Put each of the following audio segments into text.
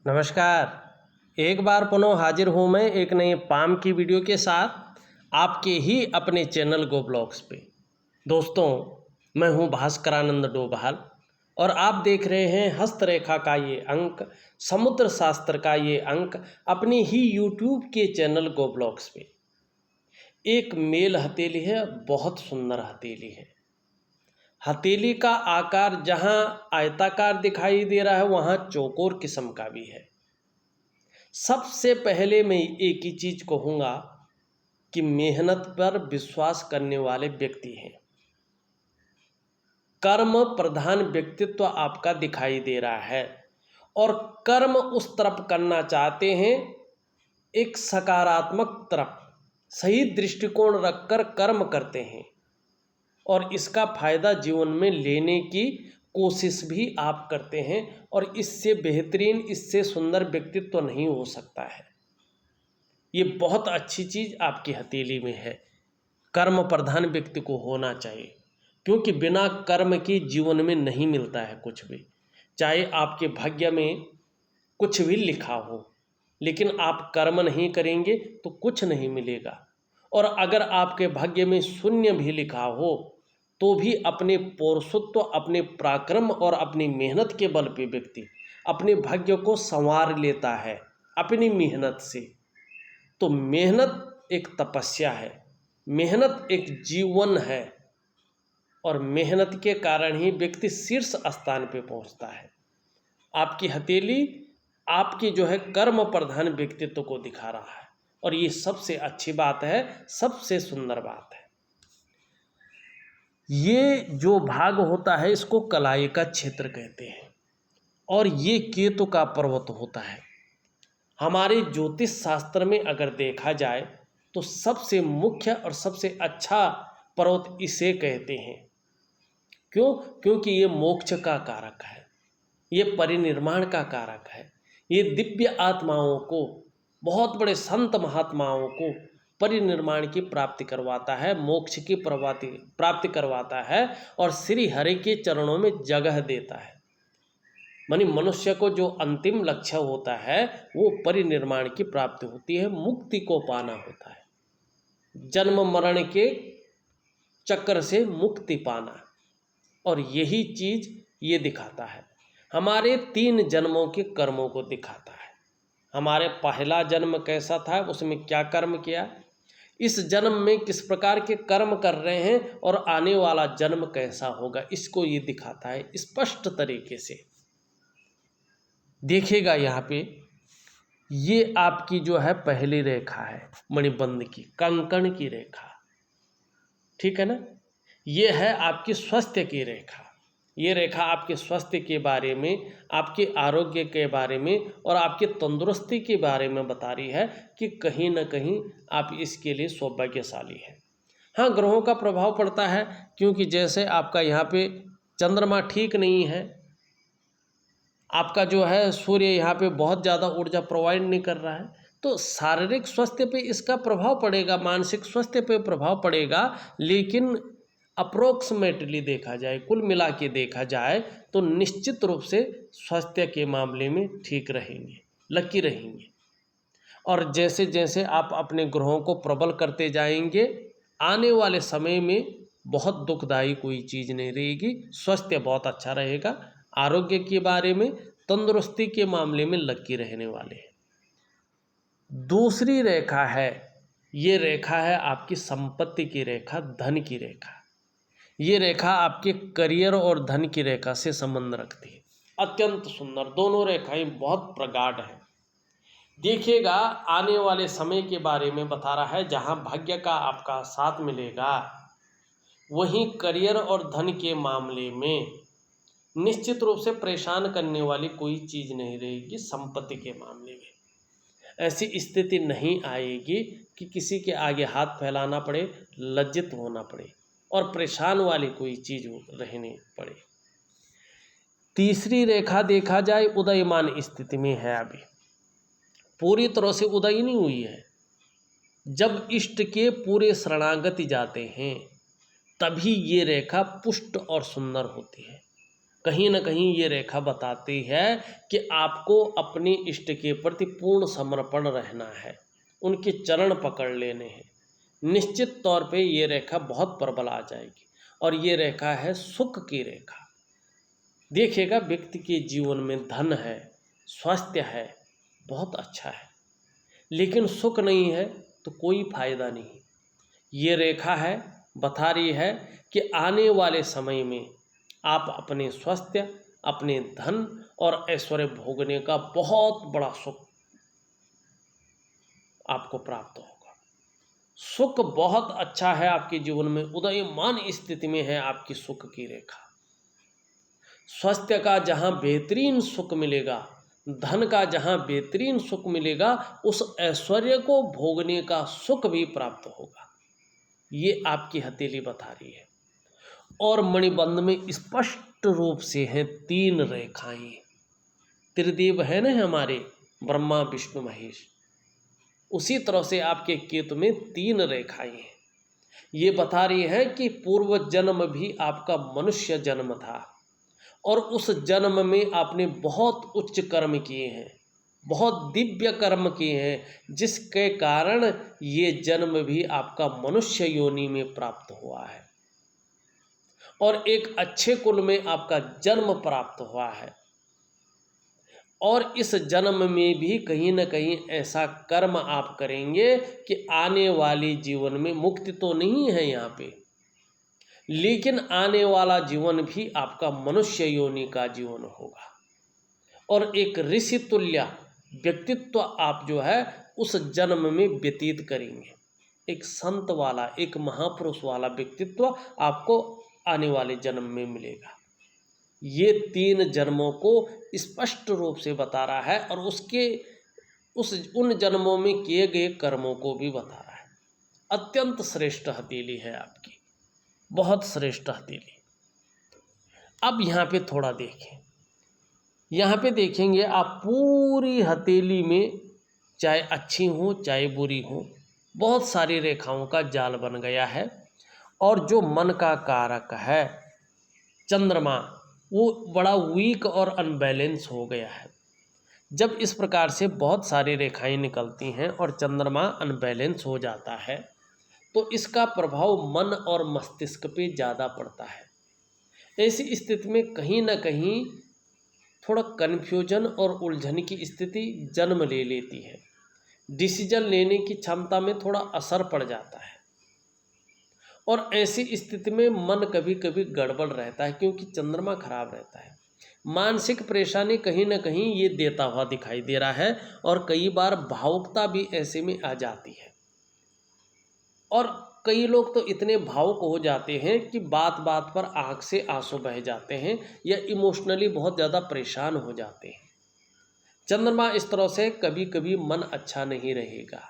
नमस्कार। एक बार पुनः हाजिर हूँ मैं एक नए पाम की वीडियो के साथ आपके ही अपने चैनल गो ब्लॉग्स पे। दोस्तों, मैं हूँ भास्करानंद डोभाल और आप देख रहे हैं हस्तरेखा का ये अंक, समुद्र शास्त्र का ये अंक अपनी ही यूट्यूब के चैनल गो ब्लॉग्स पे। एक मेल हथेली है, बहुत सुंदर हथेली है। हथेली का आकार जहाँ आयताकार दिखाई दे रहा है वहाँ चौकोर किस्म का भी है। सबसे पहले मैं एक ही चीज़ कहूँगा कि मेहनत पर विश्वास करने वाले व्यक्ति हैं। कर्म प्रधान व्यक्तित्व आपका दिखाई दे रहा है और कर्म उस तरफ करना चाहते हैं, एक सकारात्मक तरफ सही दृष्टिकोण रखकर कर्म करते हैं और इसका फायदा जीवन में लेने की कोशिश भी आप करते हैं और इससे बेहतरीन, इससे सुंदर व्यक्तित्व नहीं हो सकता है। ये बहुत अच्छी चीज़ आपकी हथेली में है। कर्म प्रधान व्यक्ति को होना चाहिए, क्योंकि बिना कर्म के जीवन में नहीं मिलता है कुछ भी। चाहे आपके भाग्य में कुछ भी लिखा हो, लेकिन आप कर्म नहीं करेंगे तो कुछ नहीं मिलेगा। और अगर आपके भाग्य में शून्य भी लिखा हो तो भी अपने पौरुषत्व, अपने पराक्रम और अपनी मेहनत के बल पे व्यक्ति अपने भाग्य को संवार लेता है अपनी मेहनत से। तो मेहनत एक तपस्या है, मेहनत एक जीवन है और मेहनत के कारण ही व्यक्ति शीर्ष स्थान पे पहुंचता है। आपकी हथेली आपकी जो है कर्म प्रधान व्यक्तित्व को दिखा रहा है और ये सबसे अच्छी बात है, सबसे सुंदर बात है। ये जो भाग होता है इसको कलाई का क्षेत्र कहते हैं और ये केतु का पर्वत होता है। हमारे ज्योतिष शास्त्र में अगर देखा जाए तो सबसे मुख्य और सबसे अच्छा पर्वत इसे कहते हैं। क्यों? क्योंकि ये मोक्ष का कारक है, ये परिनिर्माण का कारक है, ये दिव्य आत्माओं को, बहुत बड़े संत महात्माओं को परिनिर्माण की प्राप्ति करवाता है, मोक्ष की प्राप्ति करवाता है और श्री हरि के चरणों में जगह देता है। मानी मनुष्य को जो अंतिम लक्ष्य होता है वो परिनिर्माण की प्राप्ति होती है, मुक्ति को पाना होता है, जन्म मरण के चक्र से मुक्ति पाना। और यही चीज़ ये दिखाता है, हमारे 3 जन्मों के कर्मों को दिखाता है। हमारे पहला जन्म कैसा था, उसमें क्या कर्म किया, इस जन्म में किस प्रकार के कर्म कर रहे हैं और आने वाला जन्म कैसा होगा, इसको ये दिखाता है स्पष्ट तरीके से। देखिएगा यहाँ पे ये आपकी जो है पहली रेखा है मणिबंध की, कंकण की रेखा, ठीक है ना। ये है आपकी स्वास्थ्य की रेखा। ये रेखा आपके स्वास्थ्य के बारे में, आपके आरोग्य के बारे में और आपकी तंदुरुस्ती के बारे में बता रही है कि कहीं ना कहीं आप इसके लिए सौभाग्यशाली हैं। हाँ, ग्रहों का प्रभाव पड़ता है, क्योंकि जैसे आपका यहाँ पे चंद्रमा ठीक नहीं है, आपका जो है सूर्य यहाँ पे बहुत ज़्यादा ऊर्जा प्रोवाइड नहीं कर रहा है, तो शारीरिक स्वास्थ्य पे इसका प्रभाव पड़ेगा, मानसिक स्वास्थ्य पे प्रभाव पड़ेगा। लेकिन अप्रोक्सीमेटली देखा जाए, कुल मिला के देखा जाए तो निश्चित रूप से स्वास्थ्य के मामले में ठीक रहेंगे, लकी रहेंगे। और जैसे जैसे आप अपने ग्रहों को प्रबल करते जाएंगे, आने वाले समय में बहुत दुखदायी कोई चीज़ नहीं रहेगी, स्वास्थ्य बहुत अच्छा रहेगा, आरोग्य के बारे में, तंदुरुस्ती के मामले में लकी रहने वाले हैं। दूसरी रेखा है, ये रेखा है आपकी संपत्ति की रेखा, धन की रेखा। ये रेखा आपके करियर और धन की रेखा से संबंध रखती है। अत्यंत सुंदर, दोनों रेखाएं बहुत प्रगाढ़ हैं। देखिएगा आने वाले समय के बारे में बता रहा है, जहां भाग्य का आपका साथ मिलेगा वहीं करियर और धन के मामले में निश्चित रूप से परेशान करने वाली कोई चीज़ नहीं रहेगी। संपत्ति के मामले में ऐसी स्थिति नहीं आएगी कि किसी के आगे हाथ फैलाना पड़े, लज्जित होना पड़े और परेशान वाली कोई चीज़ रहने पड़े। तीसरी रेखा देखा जाए उदयमान स्थिति में है, अभी पूरी तरह से उदय नहीं हुई है। जब इष्ट के पूरे शरणागति जाते हैं तभी ये रेखा पुष्ट और सुंदर होती है। कहीं ना कहीं ये रेखा बताती है कि आपको अपने इष्ट के प्रति पूर्ण समर्पण रहना है, उनके चरण पकड़ लेने हैं। निश्चित तौर पे ये रेखा बहुत प्रबल आ जाएगी। और ये रेखा है सुख की रेखा। देखिएगा, व्यक्ति के जीवन में धन है, स्वास्थ्य है, बहुत अच्छा है, लेकिन सुख नहीं है तो कोई फायदा नहीं। ये रेखा है, बता रही है कि आने वाले समय में आप अपने स्वास्थ्य, अपने धन और ऐश्वर्य भोगने का बहुत बड़ा सुख आपको प्राप्त होगा। सुख बहुत अच्छा है आपके जीवन में, उदयमान स्थिति में है आपकी सुख की रेखा। स्वास्थ्य का जहाँ बेहतरीन सुख मिलेगा, धन का जहाँ बेहतरीन सुख मिलेगा, उस ऐश्वर्य को भोगने का सुख भी प्राप्त होगा। ये आपकी हथेली बता रही है। और मणिबंध में स्पष्ट रूप से हैं 3 रेखाएं। त्रिदेव है ना हमारे, ब्रह्मा विष्णु महेश, उसी तरह से आपके केतु में 3 रेखाएं हैं। ये बता रही है कि पूर्व जन्म भी आपका मनुष्य जन्म था और उस जन्म में आपने बहुत उच्च कर्म किए हैं, बहुत दिव्य कर्म किए हैं, जिसके कारण ये जन्म भी आपका मनुष्य योनि में प्राप्त हुआ है और एक अच्छे कुल में आपका जन्म प्राप्त हुआ है। और इस जन्म में भी कहीं न कहीं ऐसा कर्म आप करेंगे कि आने वाले जीवन में मुक्ति तो नहीं है यहाँ पे, लेकिन आने वाला जीवन भी आपका मनुष्य योनि का जीवन होगा और एक ऋषि तुल्य व्यक्तित्व आप जो है उस जन्म में व्यतीत करेंगे। एक संत वाला, एक महापुरुष वाला व्यक्तित्व आपको आने वाले जन्म में मिलेगा। ये 3 जन्मों को स्पष्ट रूप से बता रहा है और उन जन्मों में किए गए कर्मों को भी बता रहा है। अत्यंत श्रेष्ठ हथेली है आपकी, बहुत श्रेष्ठ हथेली। अब यहाँ पे थोड़ा देखें, यहाँ पे देखेंगे आप पूरी हथेली में, चाहे अच्छी हो चाहे बुरी हो, बहुत सारी रेखाओं का जाल बन गया है। और जो मन का कारक है चंद्रमा, वो बड़ा वीक और अनबैलेंस हो गया है। जब इस प्रकार से बहुत सारी रेखाएं निकलती हैं और चंद्रमा अनबैलेंस हो जाता है तो इसका प्रभाव मन और मस्तिष्क पे ज़्यादा पड़ता है। ऐसी स्थिति में कहीं ना कहीं थोड़ा कन्फ्यूजन और उलझन की स्थिति जन्म ले लेती है। डिसीजन लेने की क्षमता में थोड़ा असर पड़ जाता है और ऐसी स्थिति में मन कभी कभी गड़बड़ रहता है क्योंकि चंद्रमा खराब रहता है। मानसिक परेशानी कहीं ना कहीं ये देता हुआ दिखाई दे रहा है और कई बार भावुकता भी ऐसे में आ जाती है। और कई लोग तो इतने भावुक हो जाते हैं कि बात बात पर आंख से आंसू बह जाते हैं या इमोशनली बहुत ज़्यादा परेशान हो जाते हैं। चंद्रमा इस तरह से कभी कभी मन अच्छा नहीं रहेगा,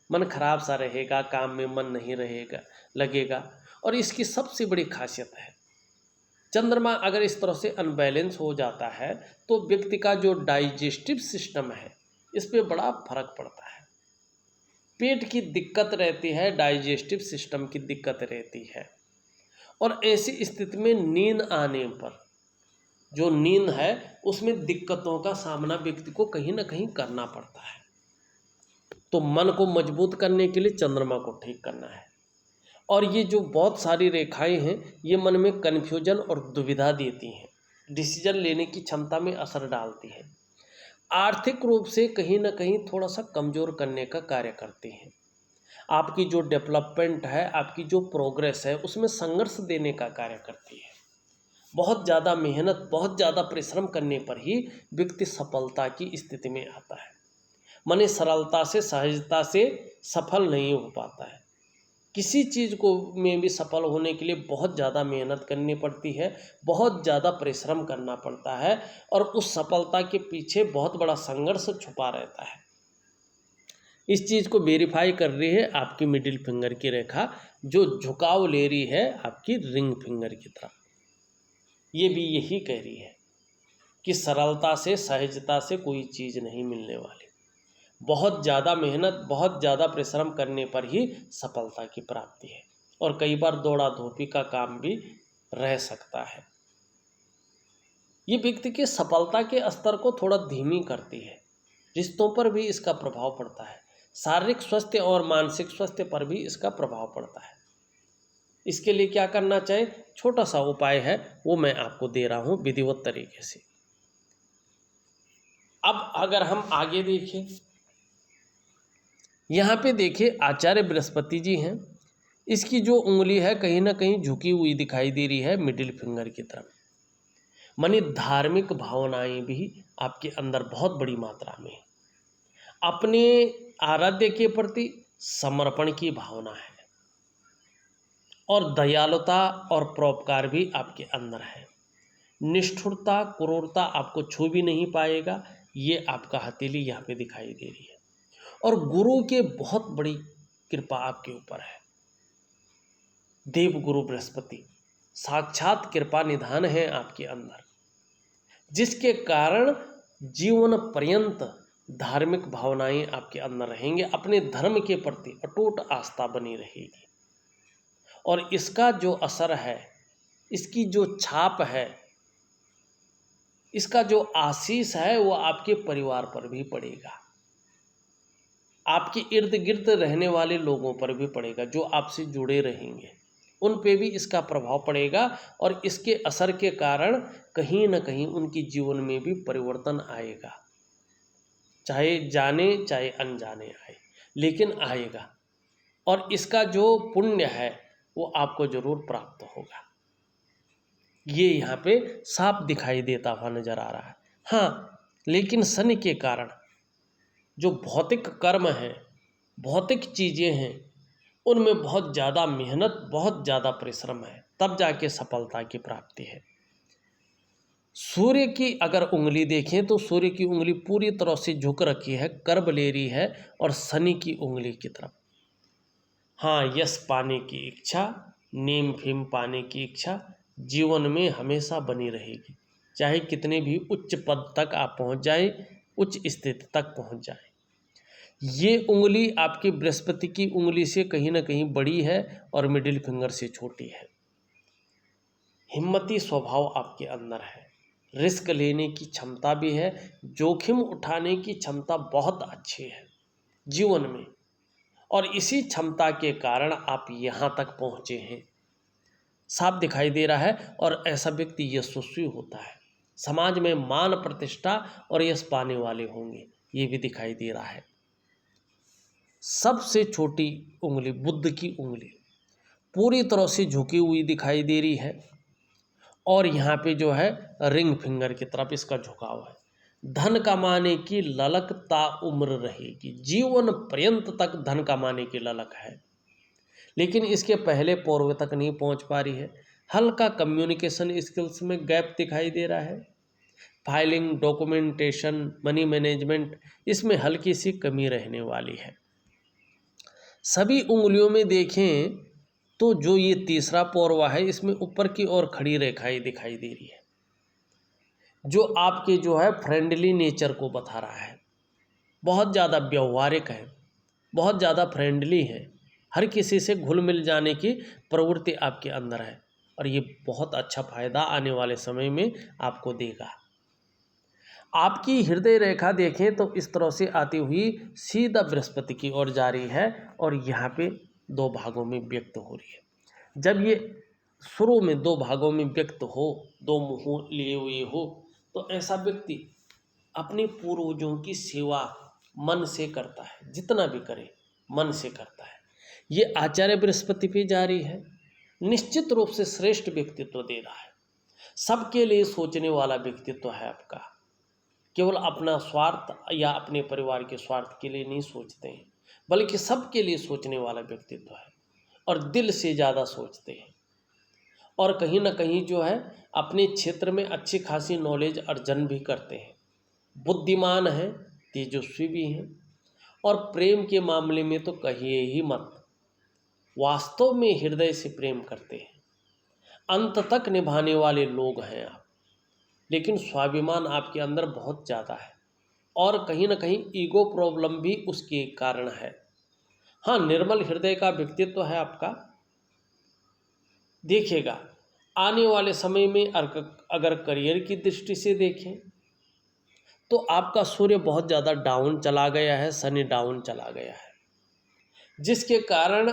मन खराब सा रहेगा, काम में मन नहीं रहेगा लगेगा। और इसकी सबसे बड़ी खासियत है, चंद्रमा अगर इस तरह से अनबैलेंस हो जाता है तो व्यक्ति का जो डाइजेस्टिव सिस्टम है इस पर बड़ा फर्क पड़ता है। पेट की दिक्कत रहती है, डाइजेस्टिव सिस्टम की दिक्कत रहती है। और ऐसी स्थिति में नींद आने पर जो नींद है उसमें दिक्कतों का सामना व्यक्ति को कहीं ना कहीं करना पड़ता है। तो मन को मजबूत करने के लिए चंद्रमा को ठीक करना है। और ये जो बहुत सारी रेखाएं हैं ये मन में कन्फ्यूजन और दुविधा देती हैं, डिसीजन लेने की क्षमता में असर डालती हैं, आर्थिक रूप से कहीं ना कहीं थोड़ा सा कमज़ोर करने का कार्य करती हैं। आपकी जो डेवलपमेंट है, आपकी जो प्रोग्रेस है उसमें संघर्ष देने का कार्य करती है। बहुत ज़्यादा मेहनत, बहुत ज़्यादा परिश्रम करने पर ही व्यक्ति सफलता की स्थिति में आता है। माने सरलता से, सहजता से सफल नहीं हो पाता है। किसी चीज़ को में भी सफल होने के लिए बहुत ज़्यादा मेहनत करनी पड़ती है, बहुत ज़्यादा परिश्रम करना पड़ता है और उस सफलता के पीछे बहुत बड़ा संघर्ष छुपा रहता है। इस चीज़ को वेरीफाई कर रही है आपकी मिडिल फिंगर की रेखा, जो झुकाव ले रही है आपकी रिंग फिंगर की तरफ। ये भी यही कह रही है कि सरलता से, सहजता से कोई चीज़ नहीं मिलने वाली। बहुत ज़्यादा मेहनत, बहुत ज़्यादा परिश्रम करने पर ही सफलता की प्राप्ति है और कई बार दौड़ा धोपी का काम भी रह सकता है। ये व्यक्ति की सफलता के स्तर को थोड़ा धीमी करती है। रिश्तों पर भी इसका प्रभाव पड़ता है। शारीरिक स्वास्थ्य और मानसिक स्वास्थ्य पर भी इसका प्रभाव पड़ता है। इसके लिए क्या करना चाहिए, छोटा सा उपाय है, वो मैं आपको दे रहा हूँ विधिवत तरीके से। अब अगर हम आगे देखें, यहाँ पे देखिए आचार्य बृहस्पति जी हैं। इसकी जो उंगली है कहीं ना कहीं झुकी हुई दिखाई दे रही है मिडिल फिंगर की तरफ। मानी धार्मिक भावनाएं भी आपके अंदर बहुत बड़ी मात्रा में है। अपने आराध्य के प्रति समर्पण की भावना है और दयालुता और परोपकार भी आपके अंदर है। निष्ठुरता क्रूरता आपको छू भी नहीं पाएगा, ये आपका हथेली यहाँ पे दिखाई दे रही है। और गुरु के बहुत बड़ी कृपा आपके ऊपर है। देव गुरु बृहस्पति साक्षात कृपा निधान है आपके अंदर, जिसके कारण जीवन पर्यंत धार्मिक भावनाएं आपके अंदर रहेंगे। अपने धर्म के प्रति अटूट आस्था बनी रहेगी और इसका जो असर है, इसकी जो छाप है, इसका जो आशीष है वो आपके परिवार पर भी पड़ेगा, आपके इर्द गिर्द रहने वाले लोगों पर भी पड़ेगा, जो आपसे जुड़े रहेंगे उन पे भी इसका प्रभाव पड़ेगा। और इसके असर के कारण कहीं ना कहीं उनके जीवन में भी परिवर्तन आएगा, चाहे जाने चाहे अनजाने आए, लेकिन आएगा। और इसका जो पुण्य है वो आपको जरूर प्राप्त होगा। ये यहाँ पे साफ दिखाई देता हुआ नजर आ रहा है। हाँ, लेकिन शनि के कारण जो भौतिक कर्म है, भौतिक चीज़ें हैं, उनमें बहुत ज़्यादा मेहनत, बहुत ज़्यादा परिश्रम है, तब जाके सफलता की प्राप्ति है। सूर्य की अगर उंगली देखें तो सूर्य की उंगली पूरी तरह से झुक रखी है, कर्ब ले रही है और शनि की उंगली की तरफ। हाँ, यश पाने की इच्छा, नेम फेम पाने की इच्छा जीवन में हमेशा बनी रहेगी, चाहे कितने भी उच्च पद तक आप पहुंच जाए, उच्च स्थिति तक पहुंच जाए। ये उंगली आपकी बृहस्पति की उंगली से कहीं ना कहीं बड़ी है और मिडिल फिंगर से छोटी है। हिम्मती स्वभाव आपके अंदर है, रिस्क लेने की क्षमता भी है, जोखिम उठाने की क्षमता बहुत अच्छी है जीवन में, और इसी क्षमता के कारण आप यहाँ तक पहुँचे हैं, साफ दिखाई दे रहा है। और ऐसा व्यक्ति यशस्वी होता है, समाज में मान प्रतिष्ठा और यश पाने वाले होंगे, ये भी दिखाई दे रहा है। सबसे छोटी उंगली बुध की उंगली पूरी तरह से झुकी हुई दिखाई दे रही है और यहाँ पे जो है रिंग फिंगर की तरफ इसका झुकाव है। धन कमाने की ललक ताउम्र रहेगी, जीवन पर्यंत तक धन कमाने की ललक है, लेकिन इसके पहले पूर्व तक नहीं पहुँच पा रही है। हल्का कम्युनिकेशन स्किल्स में गैप दिखाई दे रहा है। फाइलिंग, डॉक्यूमेंटेशन, मनी मैनेजमेंट, इसमें हल्की सी कमी रहने वाली है। सभी उंगलियों में देखें तो जो ये तीसरा पौरवा है, इसमें ऊपर की ओर खड़ी रेखाएं दिखाई दे रही है, जो आपके जो है फ्रेंडली नेचर को बता रहा है। बहुत ज़्यादा व्यवहारिक है, बहुत ज़्यादा फ्रेंडली है, हर किसी से घुल मिल जाने की प्रवृत्ति आपके अंदर है और ये बहुत अच्छा फायदा आने वाले समय में आपको देगा। आपकी हृदय रेखा देखें तो इस तरह से आती हुई सीधा बृहस्पति की ओर जा रही है और यहाँ पे दो भागों में व्यक्त हो रही है। जब ये शुरू में दो भागों में व्यक्त हो, दो मुंह लिए हुए हो, तो ऐसा व्यक्ति अपने पूर्वजों की सेवा मन से करता है, जितना भी करे मन से करता है। ये आचार्य बृहस्पति पे जा रही है, निश्चित रूप से श्रेष्ठ व्यक्तित्व दे रहा है। सबके लिए सोचने वाला व्यक्तित्व है आपका, केवल अपना स्वार्थ या अपने परिवार के स्वार्थ के लिए नहीं सोचते हैं, बल्कि सबके लिए सोचने वाला व्यक्तित्व है और दिल से ज़्यादा सोचते हैं। और कहीं ना कहीं जो है अपने क्षेत्र में अच्छी खासी नॉलेज अर्जन भी करते हैं, बुद्धिमान हैं, तेजस्वी भी हैं। और प्रेम के मामले में तो कहिए ही मत, वास्तव में हृदय से प्रेम करते हैं, अंत तक निभाने वाले लोग हैं आप। लेकिन स्वाभिमान आपके अंदर बहुत ज़्यादा है और कहीं ना कहीं ईगो प्रॉब्लम भी उसके कारण है। हाँ, निर्मल हृदय का व्यक्तित्व है आपका। देखिएगा, आने वाले समय में अगर करियर की दृष्टि से देखें तो आपका सूर्य बहुत ज़्यादा डाउन चला गया है, शनि डाउन चला गया है, जिसके कारण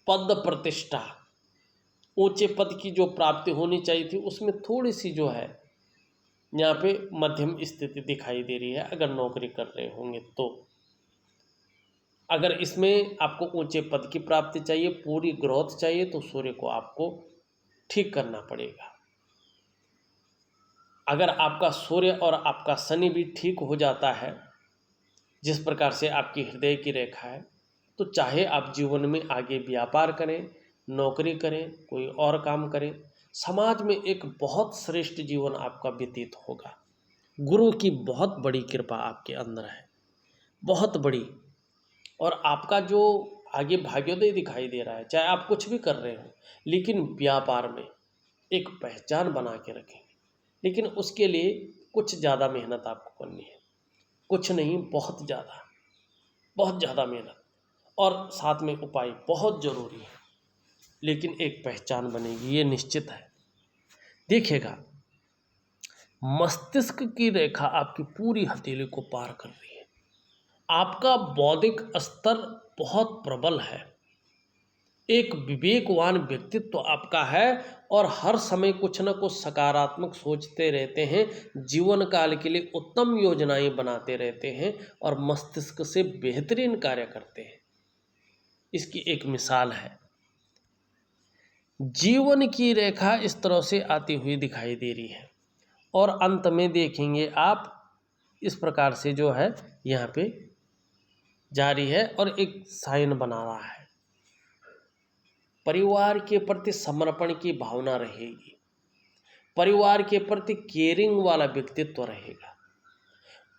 पद प्रतिष्ठा, ऊंचे पद की जो प्राप्ति होनी चाहिए थी उसमें थोड़ी सी जो है यहाँ पे मध्यम स्थिति दिखाई दे रही है। अगर नौकरी कर रहे होंगे तो अगर इसमें आपको ऊंचे पद की प्राप्ति चाहिए, पूरी ग्रोथ चाहिए, तो सूर्य को आपको ठीक करना पड़ेगा। अगर आपका सूर्य और आपका शनि भी ठीक हो जाता है, जिस प्रकार से आपकी हृदय की रेखा है, तो चाहे आप जीवन में आगे व्यापार करें, नौकरी करें, कोई और काम करें, समाज में एक बहुत श्रेष्ठ जीवन आपका व्यतीत होगा। गुरु की बहुत बड़ी कृपा आपके अंदर है, बहुत बड़ी। और आपका जो आगे भाग्योदय दिखाई दे रहा है, चाहे आप कुछ भी कर रहे हो, लेकिन व्यापार में एक पहचान बना के रखेंगे। लेकिन उसके लिए कुछ ज़्यादा मेहनत आपको करनी है, कुछ नहीं, बहुत ज़्यादा मेहनत, और साथ में उपाय बहुत ज़रूरी है। लेकिन एक पहचान बनेगी, ये निश्चित है। देखिएगा, मस्तिष्क की रेखा आपकी पूरी हथेली को पार कर रही है। आपका बौद्धिक स्तर बहुत प्रबल है, एक विवेकवान व्यक्तित्व आपका है, और हर समय कुछ न कुछ सकारात्मक सोचते रहते हैं, जीवन काल के लिए उत्तम योजनाएं बनाते रहते हैं और मस्तिष्क से बेहतरीन कार्य करते हैं। इसकी एक मिसाल है, जीवन की रेखा इस तरह से आती हुई दिखाई दे रही है, और अंत में देखेंगे आप इस प्रकार से जो है यहाँ पे जारी है और एक साइन बना रहा है। परिवार के प्रति समर्पण की भावना रहेगी, परिवार के प्रति केयरिंग वाला व्यक्तित्व रहेगा,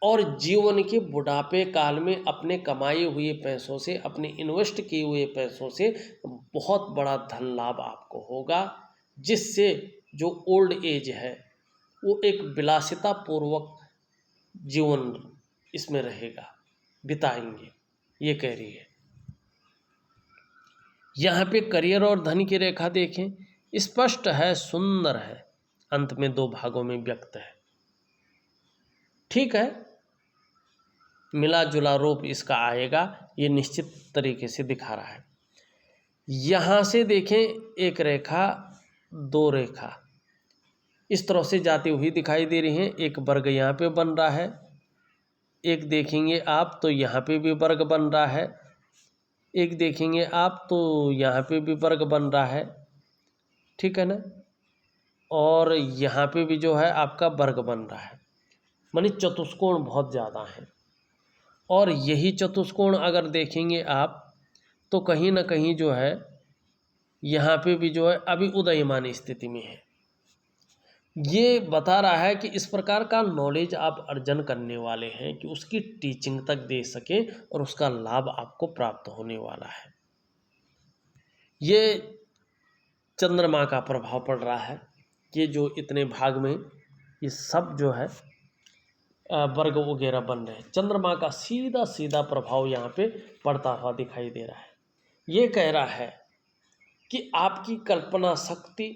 और जीवन के बुढ़ापे काल में अपने कमाए हुए पैसों से, अपने इन्वेस्ट किए हुए पैसों से बहुत बड़ा धन लाभ आपको होगा, जिससे जो ओल्ड एज है वो एक विलासिता पूर्वक जीवन इसमें रहेगा, बिताएंगे, ये कह रही है। यहाँ पे करियर और धन की रेखा देखें, स्पष्ट है, सुंदर है, अंत में 2 भागों में व्यक्त है। ठीक है, मिला जुला रूप इसका आएगा, ये निश्चित तरीके से दिखा रहा है। यहाँ से देखें, एक रेखा, 2 रेखा इस तरह से जाती हुई दिखाई दे रही हैं। एक वर्ग यहाँ पे बन रहा है, एक देखेंगे आप तो यहाँ पे भी वर्ग बन रहा है, एक देखेंगे आप तो यहाँ पे भी वर्ग बन रहा है, ठीक है ना, और यहाँ पे भी जो है आपका वर्ग बन रहा है, मानी चतुष्कोण बहुत ज़्यादा है। और यही चतुष्कोण अगर देखेंगे आप तो कहीं ना कहीं जो है यहाँ पे भी जो है अभी उदयमान स्थिति में है। ये बता रहा है कि इस प्रकार का नॉलेज आप अर्जन करने वाले हैं कि उसकी टीचिंग तक दे सकें और उसका लाभ आपको प्राप्त होने वाला है। ये चंद्रमा का प्रभाव पड़ रहा है, ये जो इतने भाग में ये सब जो है वर्ग वगैरह बन रहे हैं, चंद्रमा का सीधा सीधा प्रभाव यहाँ पे पड़ता हुआ दिखाई दे रहा है। ये कह रहा है कि आपकी कल्पना शक्ति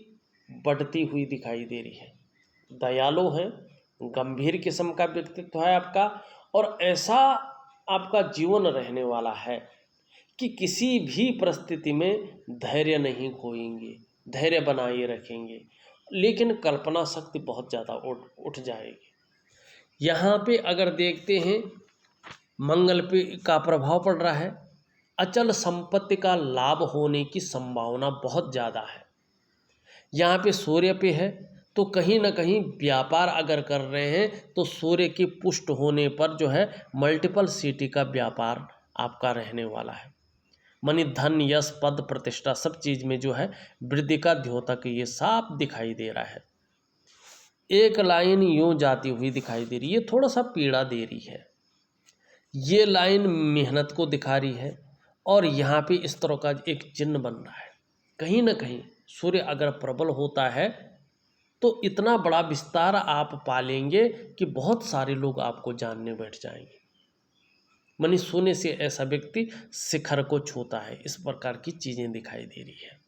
बढ़ती हुई दिखाई दे रही है, दयालु है, गंभीर किस्म का व्यक्तित्व है आपका, और ऐसा आपका जीवन रहने वाला है कि किसी भी परिस्थिति में धैर्य नहीं खोएंगे, धैर्य बनाए रखेंगे, लेकिन कल्पना शक्ति बहुत ज़्यादा उठ जाएगी। यहाँ पे अगर देखते हैं मंगल पे का प्रभाव पड़ रहा है, अचल संपत्ति का लाभ होने की संभावना बहुत ज़्यादा है। यहाँ पे सूर्य पे है तो कहीं ना कहीं व्यापार अगर कर रहे हैं तो सूर्य की पुष्ट होने पर जो है मल्टीपल सिटी का व्यापार आपका रहने वाला है, मानी धन, यश, पद, प्रतिष्ठा सब चीज़ में जो है वृद्धि का द्योतक ये साफ दिखाई दे रहा है। एक लाइन यूं जाती हुई दिखाई दे रही है, थोड़ा सा पीड़ा दे रही है, ये लाइन मेहनत को दिखा रही है, और यहाँ पे इस तरह का एक चिन्ह बन रहा है। कहीं ना कहीं सूर्य अगर प्रबल होता है तो इतना बड़ा विस्तार आप पालेंगे कि बहुत सारे लोग आपको जानने बैठ जाएंगे, मानी सोने से ऐसा व्यक्ति शिखर को छूता है, इस प्रकार की चीज़ें दिखाई दे रही है।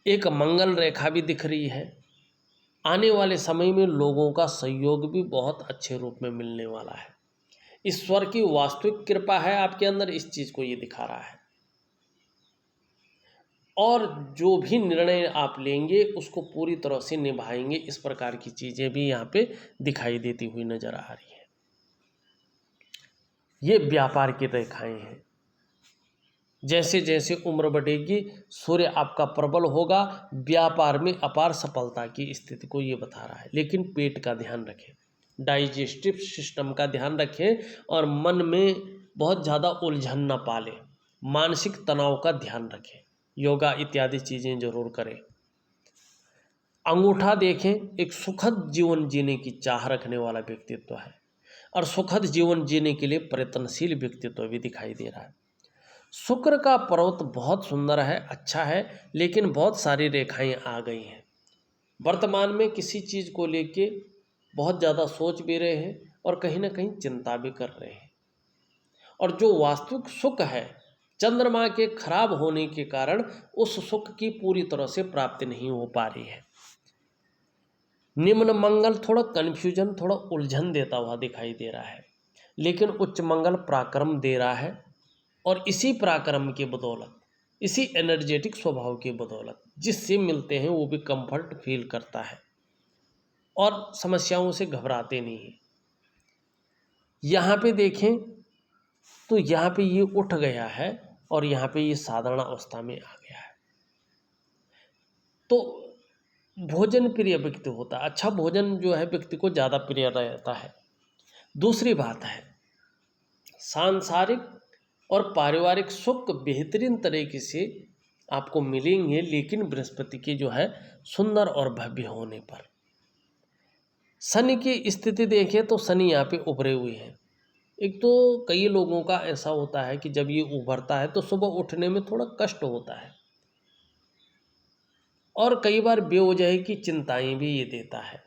एक मंगल रेखा भी दिख रही है। आने वाले समय में लोगों का सहयोग भी बहुत अच्छे रूप में मिलने वाला है। ईश्वर की वास्तविक कृपा है आपके अंदर, इस चीज़ को ये दिखा रहा है। और जो भी निर्णय आप लेंगे उसको पूरी तरह से निभाएंगे, इस प्रकार की चीज़ें भी यहाँ पे दिखाई देती हुई नजर आ रही है। ये व्यापार की रेखाएं हैं। जैसे जैसे उम्र बढ़ेगी सूर्य आपका प्रबल होगा, व्यापार में अपार सफलता की स्थिति को ये बता रहा है। लेकिन पेट का ध्यान रखें, डाइजेस्टिव सिस्टम का ध्यान रखें और मन में बहुत ज़्यादा उलझन न पालें। मानसिक तनाव का ध्यान रखें, योगा इत्यादि चीज़ें जरूर करें। अंगूठा देखें, एक सुखद जीवन जीने की चाह रखने वाला व्यक्तित्व है और सुखद जीवन जीने के लिए प्रयत्नशील व्यक्तित्व भी दिखाई दे रहा है। शुक्र का पर्वत बहुत सुंदर है, अच्छा है, लेकिन बहुत सारी रेखाएं आ गई हैं। वर्तमान में किसी चीज़ को लेके बहुत ज़्यादा सोच भी रहे हैं और कहीं ना कहीं चिंता भी कर रहे हैं। और जो वास्तविक सुख है, चंद्रमा के खराब होने के कारण उस सुख की पूरी तरह से प्राप्ति नहीं हो पा रही है। निम्न मंगल थोड़ा कन्फ्यूजन, थोड़ा उलझन देता हुआ दिखाई दे रहा है, लेकिन उच्च मंगल पराक्रम दे रहा है। और इसी पराक्रम की बदौलत, इसी एनर्जेटिक स्वभाव की बदौलत जिससे मिलते हैं वो भी कंफर्ट फील करता है और समस्याओं से घबराते नहीं हैं। यहाँ पे देखें तो यहाँ पे ये उठ गया है और यहाँ पे ये साधारण अवस्था में आ गया है। तो भोजन प्रिय व्यक्ति होता है, अच्छा भोजन जो है व्यक्ति को ज़्यादा प्रिय रहता है। दूसरी बात है, सांसारिक और पारिवारिक सुख बेहतरीन तरीके से आपको मिलेंगे, लेकिन बृहस्पति की जो है सुंदर और भव्य होने पर। शनि की स्थिति देखें तो शनि यहाँ पे उभरे हुए हैं। एक तो कई लोगों का ऐसा होता है कि जब ये उभरता है तो सुबह उठने में थोड़ा कष्ट होता है और कई बार बेवजह की चिंताएं भी ये देता है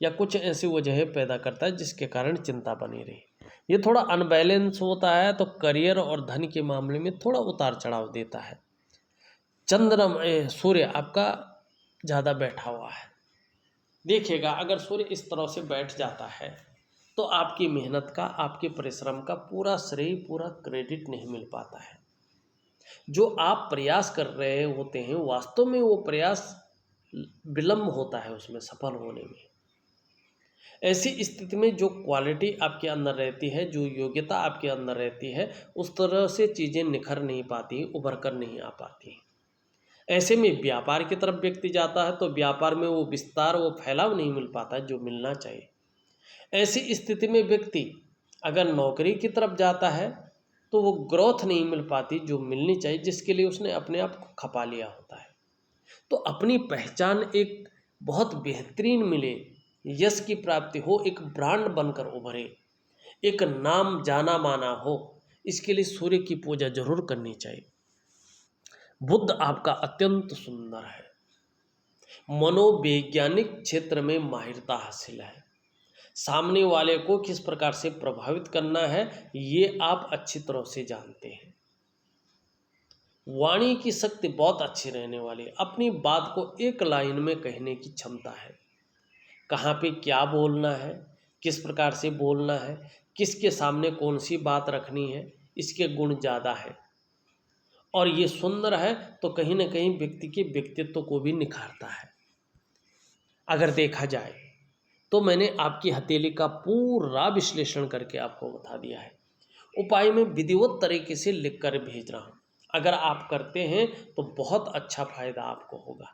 या कुछ ऐसी वजह पैदा करता है जिसके कारण चिंता बनी रही। ये थोड़ा अनबैलेंस होता है तो करियर और धन के मामले में थोड़ा उतार चढ़ाव देता है। सूर्य आपका ज़्यादा बैठा हुआ है। देखिएगा, अगर सूर्य इस तरह से बैठ जाता है तो आपकी मेहनत का, आपके परिश्रम का पूरा श्रेय, पूरा क्रेडिट नहीं मिल पाता है। जो आप प्रयास कर रहे होते हैं वास्तव में वो प्रयास विलम्ब होता है उसमें सफल होने में। ऐसी स्थिति में जो क्वालिटी आपके अंदर रहती है, जो योग्यता आपके अंदर रहती है, उस तरह से चीज़ें निखर नहीं पाती, उभर कर नहीं आ पाती। ऐसे में व्यापार की तरफ व्यक्ति जाता है तो व्यापार में वो विस्तार, वो फैलाव नहीं मिल पाता जो मिलना चाहिए। ऐसी स्थिति में व्यक्ति अगर नौकरी की तरफ जाता है तो वो ग्रोथ नहीं मिल पाती जो मिलनी चाहिए, जिसके लिए उसने अपने आप को खपा लिया होता है। तो अपनी पहचान एक बहुत बेहतरीन मिले, यश की प्राप्ति हो, एक ब्रांड बनकर उभरे, एक नाम जाना माना हो, इसके लिए सूर्य की पूजा जरूर करनी चाहिए। बुध आपका अत्यंत सुंदर है, मनोवैज्ञानिक क्षेत्र में माहिरता हासिल है। सामने वाले को किस प्रकार से प्रभावित करना है ये आप अच्छी तरह से जानते हैं। वाणी की शक्ति बहुत अच्छी रहने वाली है। अपनी बात को एक लाइन में कहने की क्षमता है। कहाँ पे क्या बोलना है, किस प्रकार से बोलना है, किसके सामने कौन सी बात रखनी है, इसके गुण ज़्यादा है। और ये सुंदर है तो कहीं ना कहीं व्यक्ति के व्यक्तित्व को भी निखारता है। अगर देखा जाए तो मैंने आपकी हथेली का पूरा विश्लेषण करके आपको बता दिया है। उपाय में विधिवत तरीके से लिख कर भेज रहा हूँ। अगर आप करते हैं तो बहुत अच्छा फायदा आपको होगा।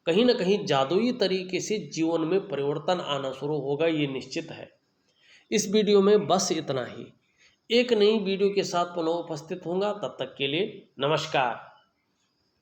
कहीं ना कहीं जादुई तरीके से जीवन में परिवर्तन आना शुरू होगा, ये निश्चित है। इस वीडियो में बस इतना ही। एक नई वीडियो के साथ पुनः उपस्थित होऊंगा, तब तक के लिए नमस्कार।